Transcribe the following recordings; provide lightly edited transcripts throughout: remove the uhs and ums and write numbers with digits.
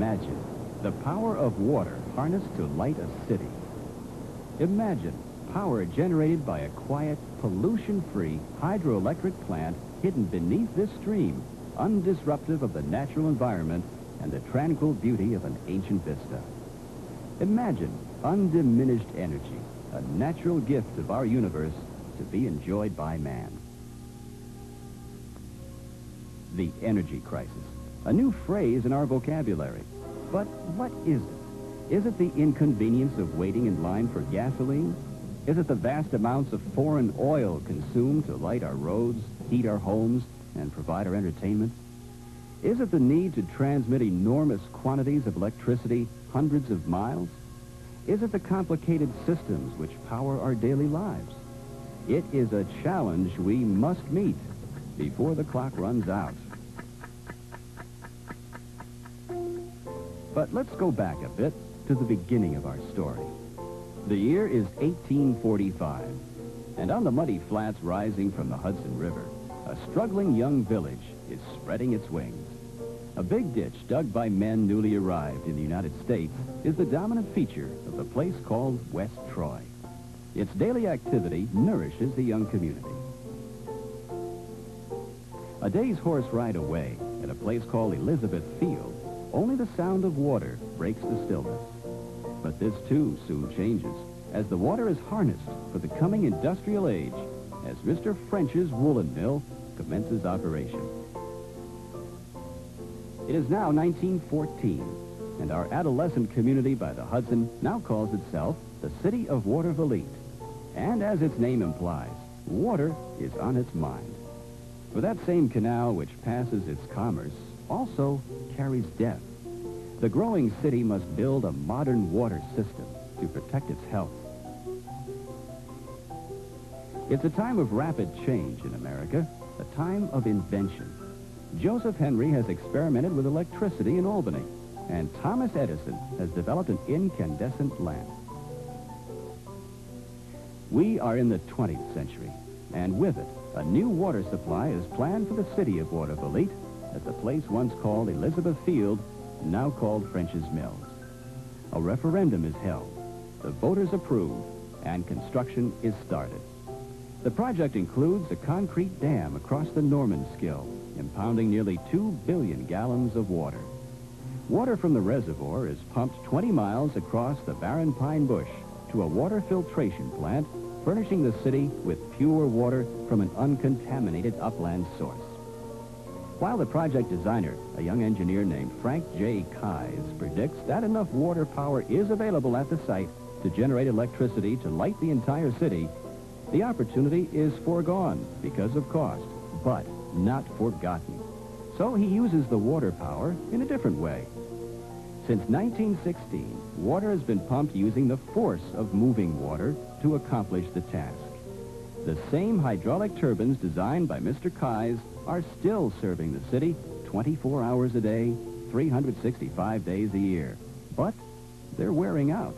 Imagine the power of water harnessed to light a city. Imagine power generated by a quiet, pollution-free hydroelectric plant hidden beneath this stream, undisruptive of the natural environment and the tranquil beauty of an ancient vista. Imagine undiminished energy, a natural gift of our universe to be enjoyed by man. The energy crisis, a new phrase in our vocabulary. But what is it? Is it the inconvenience of waiting in line for gasoline? Is it the vast amounts of foreign oil consumed to light our roads, heat our homes, and provide our entertainment? Is it the need to transmit enormous quantities of electricity hundreds of miles? Is it the complicated systems which power our daily lives? It is a challenge we must meet before the clock runs out. But let's go back a bit to the beginning of our story. The year is 1845, and on the muddy flats rising from the Hudson River, a struggling young village is spreading its wings. A big ditch dug by men newly arrived in the United States is the dominant feature of the place called West Troy. Its daily activity nourishes the young community. A day's horse ride away, at a place called Elizabeth Field, only the sound of water breaks the stillness. But this, too, soon changes, as the water is harnessed for the coming industrial age, as Mr. French's woolen mill commences operation. It is now 1914, and our adolescent community by the Hudson now calls itself the City of Watervliet. And as its name implies, water is on its mind. For that same canal which passes its commerce also carries death. The growing city must build a modern water system to protect its health. It's a time of rapid change in America, a time of invention. Joseph Henry has experimented with electricity in Albany, and Thomas Edison has developed an incandescent lamp. We are in the 20th century, and with it, a new water supply is planned for the city of Watervliet at the place once called Elizabeth Field, now called French's Mills. A referendum is held, the voters approve, and construction is started. The project includes a concrete dam across the Normanskill, impounding nearly 2 billion gallons of water. Water from the reservoir is pumped 20 miles across the barren pine bush to a water filtration plant, furnishing the city with pure water from an uncontaminated upland source. While the project designer, a young engineer named Frank J. Keyes, predicts that enough water power is available at the site to generate electricity to light the entire city, the opportunity is foregone because of cost, but not forgotten. So he uses the water power in a different way. Since 1916, water has been pumped using the force of moving water to accomplish the task. The same hydraulic turbines designed by Mr. Keyes are still serving the city 24 hours a day, 365 days a year. But they're wearing out.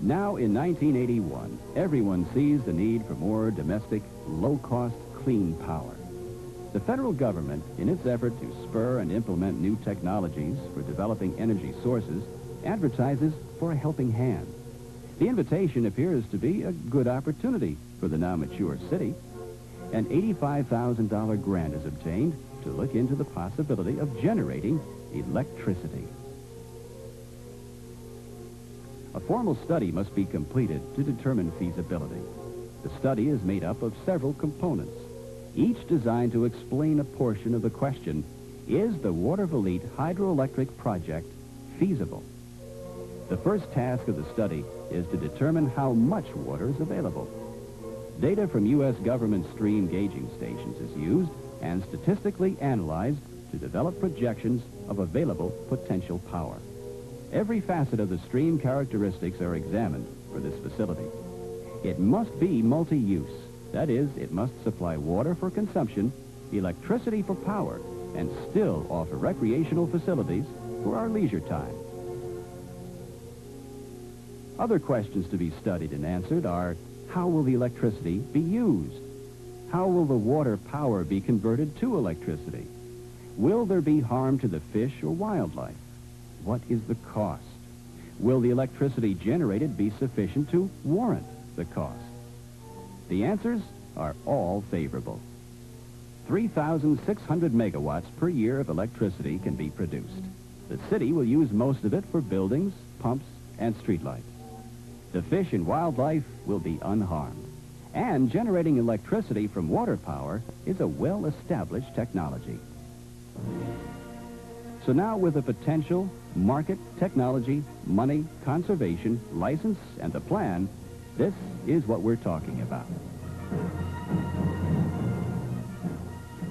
Now in 1981, everyone sees the need for more domestic, low-cost, clean power. The federal government, in its effort to spur and implement new technologies for developing energy sources, advertises for a helping hand. The invitation appears to be a good opportunity for the now mature city. An $85,000 grant is obtained to look into the possibility of generating electricity. A formal study must be completed to determine feasibility. The study is made up of several components, each designed to explain a portion of the question, is the Watervliet hydroelectric project feasible? The first task of the study is to determine how much water is available. Data from U.S. government stream gauging stations is used and statistically analyzed to develop projections of available potential power. Every facet of the stream characteristics are examined for this facility. It must be multi-use. That is, it must supply water for consumption, electricity for power, and still offer recreational facilities for our leisure time. Other questions to be studied and answered are, how will the electricity be used? How will the water power be converted to electricity? Will there be harm to the fish or wildlife? What is the cost? Will the electricity generated be sufficient to warrant the cost? The answers are all favorable. 3,600 megawatts per year of electricity can be produced. The city will use most of it for buildings, pumps, and streetlights. The fish and wildlife will be unharmed. And generating electricity from water power is a well-established technology. So now with the potential, market, technology, money, conservation, license, and the plan, this is what we're talking about.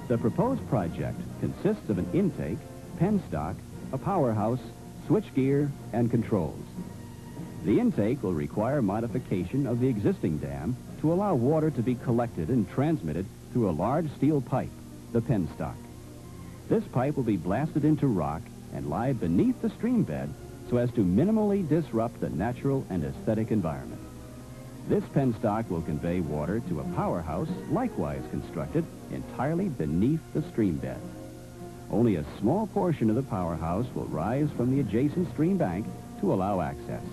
The proposed project consists of an intake, penstock, a powerhouse, switchgear, and controls. The intake will require modification of the existing dam to allow water to be collected and transmitted through a large steel pipe, the penstock. This pipe will be blasted into rock and lie beneath the stream bed so as to minimally disrupt the natural and aesthetic environment. This penstock will convey water to a powerhouse likewise constructed entirely beneath the stream bed. Only a small portion of the powerhouse will rise from the adjacent stream bank to allow access.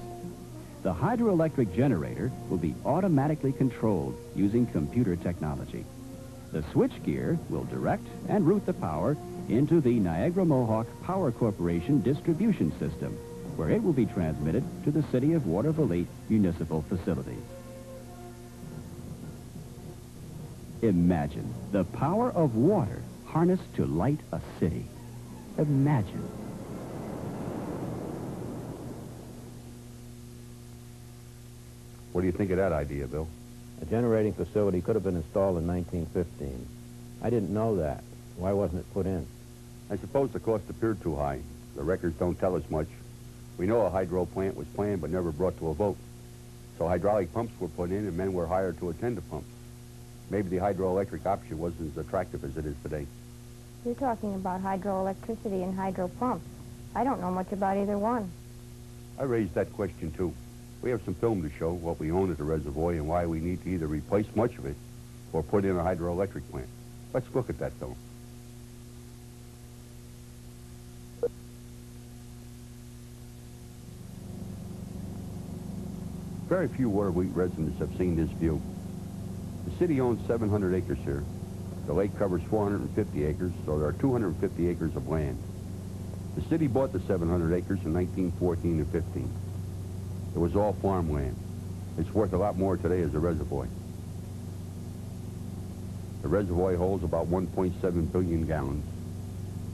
The hydroelectric generator will be automatically controlled using computer technology. The switchgear will direct and route the power into the Niagara-Mohawk Power Corporation distribution system, where it will be transmitted to the City of Watervliet municipal facilities. Imagine the power of water harnessed to light a city. Imagine. What do you think of that idea, Bill? A generating facility could have been installed in 1915. I didn't know that. Why wasn't it put in? I suppose the cost appeared too high. The records don't tell us much. We know a hydro plant was planned but never brought to a vote. So hydraulic pumps were put in and men were hired to attend to pumps. Maybe the hydroelectric option wasn't as attractive as it is today. You're talking about hydroelectricity and hydro pumps. I don't know much about either one. I raised that question too. We have some film to show what we own at the reservoir and why we need to either replace much of it or put in a hydroelectric plant. Let's look at that film. Very few Watervliet residents have seen this view. The city owns 700 acres here. The lake covers 450 acres, so there are 250 acres of land. The city bought the 700 acres in 1914 and 15. It was all farmland. It's worth a lot more today as a reservoir. The reservoir holds about 1.7 billion gallons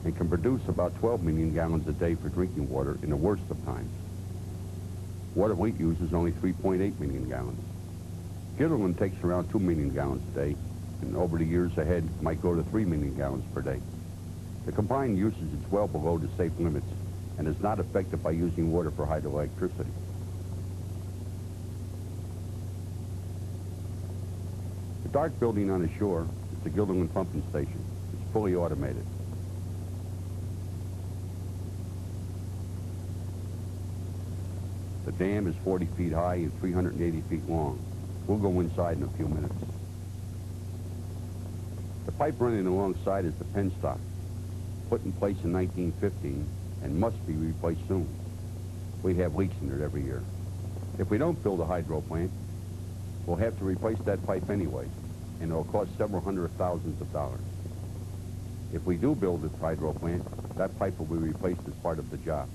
and can produce about 12 million gallons a day for drinking water in the worst of times. Watervliet uses only 3.8 million gallons. Guilderland takes around 2 million gallons a day, and over the years ahead might go to 3 million gallons per day. The combined usage is well below the safe limits and is not affected by using water for hydroelectricity. The dark building on the shore is the Guilderland pumping station. It's fully automated. The dam is 40 feet high and 380 feet long. We'll go inside in a few minutes. The pipe running alongside is the penstock, put in place in 1915 and must be replaced soon. We have leaks in it every year. If we don't build a hydro plant, we'll have to replace that pipe anyway, and it'll cost several hundred thousands of dollars. If we do build a hydro plant, that pipe will be replaced as part of the job.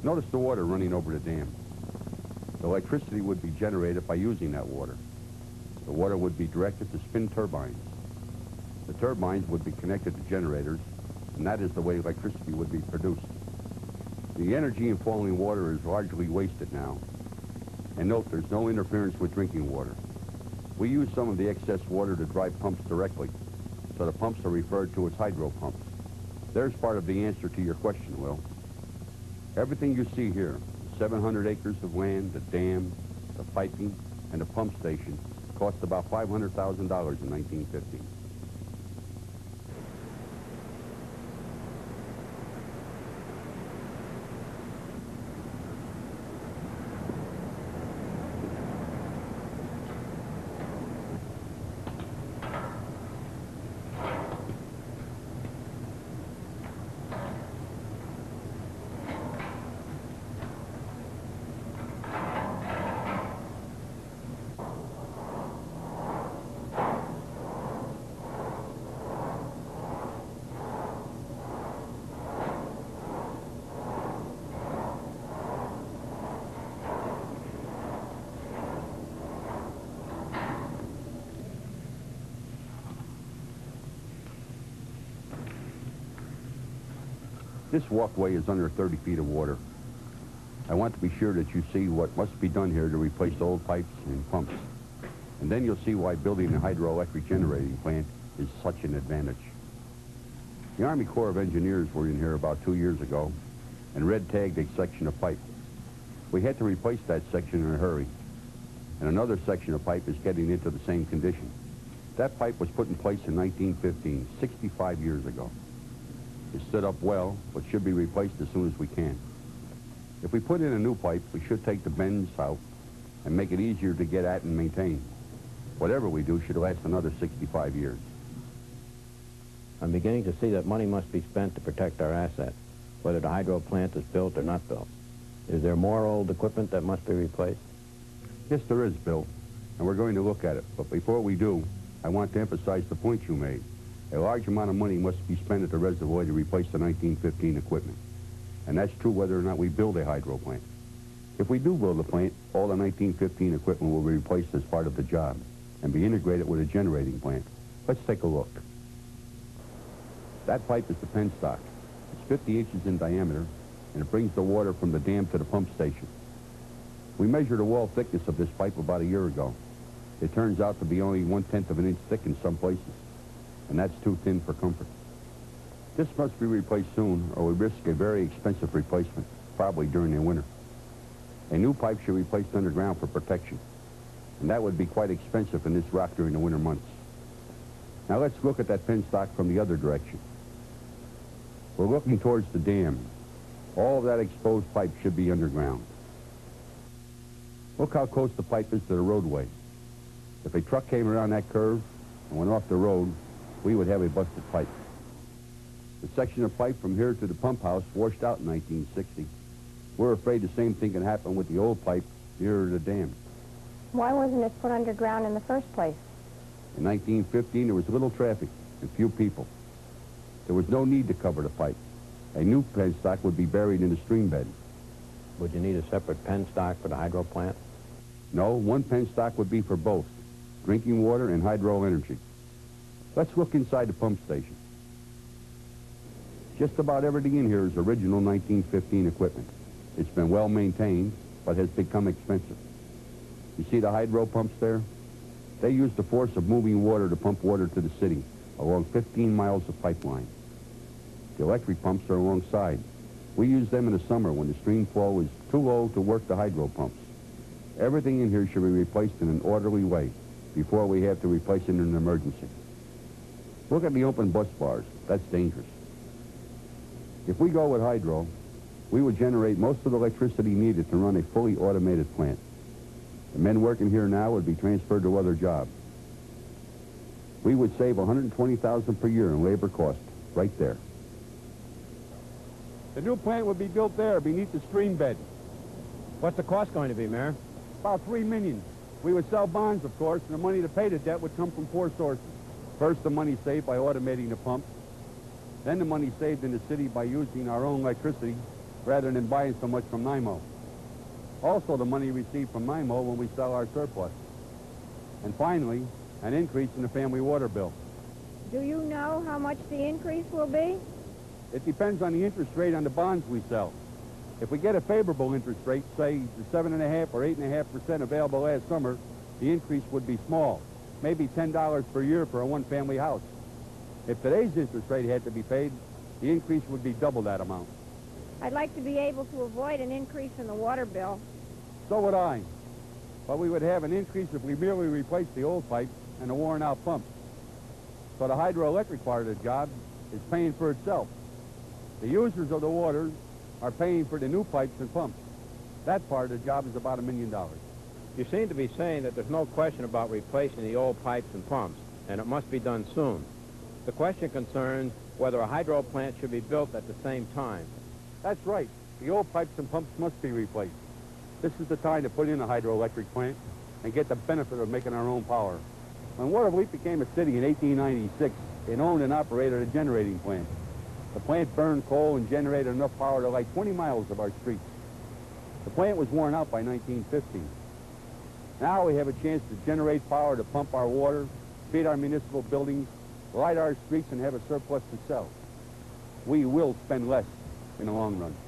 Notice the water running over the dam. The electricity would be generated by using that water. The water would be directed to spin turbines. The turbines would be connected to generators, and that is the way electricity would be produced. The energy in falling water is largely wasted now. And note, there's no interference with drinking water. We use some of the excess water to drive pumps directly, so the pumps are referred to as hydro pumps. There's part of the answer to your question, Will. Everything you see here, 700 acres of land, the dam, the piping, and the pump station, cost about $500,000 in 1950. This walkway is under 30 feet of water. I want to be sure that you see what must be done here to replace old pipes and pumps. And then you'll see why building a hydroelectric generating plant is such an advantage. The Army Corps of Engineers were in here about 2 years ago and red-tagged a section of pipe. We had to replace that section in a hurry, and another section of pipe is getting into the same condition. That pipe was put in place in 1915, 65 years ago. It stood up well, but should be replaced as soon as we can. If we put in a new pipe, we should take the bends out and make it easier to get at and maintain. Whatever we do should last another 65 years. I'm beginning to see that money must be spent to protect our assets, whether the hydro plant is built or not built. Is there more old equipment that must be replaced? Yes, there is, Bill, and we're going to look at it. But before we do, I want to emphasize the point you made. A large amount of money must be spent at the reservoir to replace the 1915 equipment. And that's true whether or not we build a hydro plant. If we do build a plant, all the 1915 equipment will be replaced as part of the job and be integrated with a generating plant. Let's take a look. That pipe is the penstock. It's 50 inches in diameter, and it brings the water from the dam to the pump station. We measured the wall thickness of this pipe about a year ago. It turns out to be only 1/10 of an inch thick in some places, and that's too thin for comfort. This must be replaced soon, or we risk a very expensive replacement, probably during the winter. A new pipe should be placed underground for protection, and that would be quite expensive in this rock during the winter months. Now let's look at that penstock from the other direction. We're looking towards the dam. All of that exposed pipe should be underground. Look how close the pipe is to the roadway. If a truck came around that curve and went off the road, we would have a busted pipe. The section of pipe from here to the pump house washed out in 1960. We're afraid the same thing can happen with the old pipe nearer the dam. Why wasn't it put underground in the first place? In 1915, there was little traffic and few people. There was no need to cover the pipe. A new penstock would be buried in the stream bed. Would you need a separate penstock for the hydro plant? No, one penstock would be for both, drinking water and hydro energy. Let's look inside the pump station. Just about everything in here is original 1915 equipment. It's been well maintained, but has become expensive. You see the hydro pumps there? They use the force of moving water to pump water to the city along 15 miles of pipeline. The electric pumps are alongside. We use them in the summer when the stream flow is too low to work the hydro pumps. Everything in here should be replaced in an orderly way before we have to replace it in an emergency. Look at the open bus bars. That's dangerous. If we go with hydro, we would generate most of the electricity needed to run a fully automated plant. The men working here now would be transferred to other jobs. We would save $120,000 per year in labor costs right there. The new plant would be built there beneath the stream bed. What's the cost going to be, Mayor? About $3 million. We would sell bonds, of course, and the money to pay the debt would come from 4 sources. First, the money saved by automating the pumps. Then the money saved in the city by using our own electricity rather than buying so much from NIMO. Also, the money received from NIMO when we sell our surplus. And finally, an increase in the family water bill. Do you know how much the increase will be? It depends on the interest rate on the bonds we sell. If we get a favorable interest rate, say the 7.5% or 8.5% available last summer, the increase would be small, maybe $10 per year for a one-family house. If today's interest rate had to be paid, the increase would be double that amount. I'd like to be able to avoid an increase in the water bill. So would I. But we would have an increase if we merely replaced the old pipes and the worn-out pumps. So the hydroelectric part of the job is paying for itself. The users of the water are paying for the new pipes and pumps. That part of the job is about $1 million. You seem to be saying that there's no question about replacing the old pipes and pumps, and it must be done soon. The question concerns whether a hydro plant should be built at the same time. That's right. The old pipes and pumps must be replaced. This is the time to put in a hydroelectric plant and get the benefit of making our own power. When Watervliet became a city in 1896, it owned and operated a generating plant. The plant burned coal and generated enough power to light 20 miles of our streets. The plant was worn out by 1915. Now we have a chance to generate power to pump our water, feed our municipal buildings, light our streets, and have a surplus to sell. We will spend less in the long run.